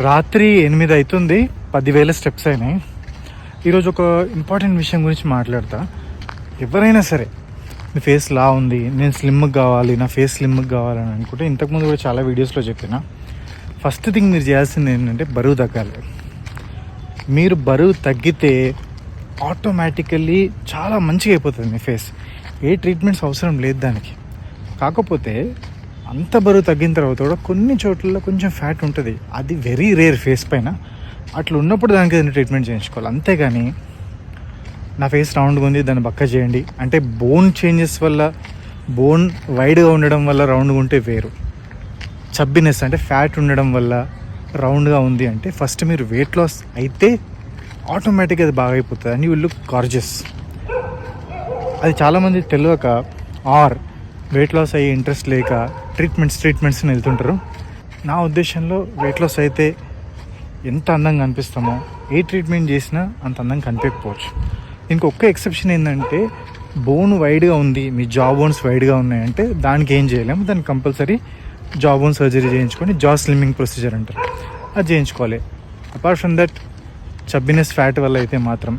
రాత్రి 8 అవుతుంది, 10,000 స్టెప్స్ అయినాయి. ఈరోజు ఒక ఇంపార్టెంట్ విషయం గురించి మాట్లాడతా. ఎవరైనా సరే మీ ఫేస్ లా ఉంది, నేను స్లిమ్గా కావాలి, నా ఫేస్ స్లిమ్గా కావాలని అనుకుంటే, ఇంతకుముందు కూడా చాలా వీడియోస్లో చెప్పిన ఫస్ట్ థింగ్ మీరు చేయాల్సింది ఏంటంటే బరువు తగ్గాలి. మీరు బరువు తగ్గితే ఆటోమేటికల్లీ చాలా మంచిగా అయిపోతుంది మీ ఫేస్. ఏ ట్రీట్మెంట్స్ అవసరం లేదు దానికి. కాకపోతే అంత బరువు తగ్గిన తర్వాత కూడా కొన్ని చోట్ల కొంచెం ఫ్యాట్ ఉంటుంది, అది వెరీ రేర్ ఫేస్ పైన. అట్లా ఉన్నప్పుడు దానికి ఏదైనా ట్రీట్మెంట్ చేయించుకోవాలి. అంతేగాని నా ఫేస్ రౌండ్గా ఉంది దాన్ని బక్క చేయండి అంటే, బోన్ చేంజెస్ వల్ల, బోన్ వైడ్గా ఉండడం వల్ల రౌండ్గా ఉంటే వేరు. చబ్బినెస్ అంటే ఫ్యాట్ ఉండడం వల్ల రౌండ్గా ఉంది అంటే, ఫస్ట్ మీరు వెయిట్ లాస్ అయితే ఆటోమేటిక్గా అది బాగా అయిపోతుంది అని యూ విల్ లుక్ గార్జియస్. అది చాలామంది తెలియక ఆర్ వెయిట్ లాస్ అయ్యి ఇంట్రెస్ట్ లేక ట్రీట్మెంట్స్ని వెళ్తుంటారు. నా ఉద్దేశంలో వెయిట్ లాస్ అయితే ఎంత అందంగా కనిపిస్తామో ఏ ట్రీట్మెంట్ చేసినా అంత అందంగా కనిపించకపోవచ్చు. ఇంకొక ఎక్సెప్షన్ ఏంటంటే, బోన్ వైడ్గా ఉంది, మీ జా బోన్స్ వైడ్గా ఉన్నాయంటే దానికి ఏం చేయలేము. దానికి కంపల్సరీ జా బోన్ సర్జరీ చేయించుకొని జా స్లిమ్మింగ్ ప్రొసీజర్ అంటారు, అది చేయించుకోవాలి. అపార్ట్ ఫ్రమ్ దట్ చబ్బినెస్ ఫ్యాట్ వల్ల అయితే మాత్రం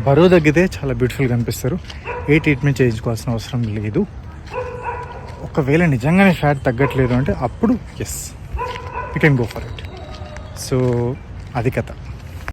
బరువు తగ్గితే చాలా బ్యూటిఫుల్గా కనిపిస్తారు. ఏ ట్రీట్మెంట్ చేయించుకోవాల్సిన అవసరం లేదు. ఒకవేళ నిజంగానే ఫ్యాట్ తగ్గట్లేదు అంటే అప్పుడు yes you can go for it. So అది కథ.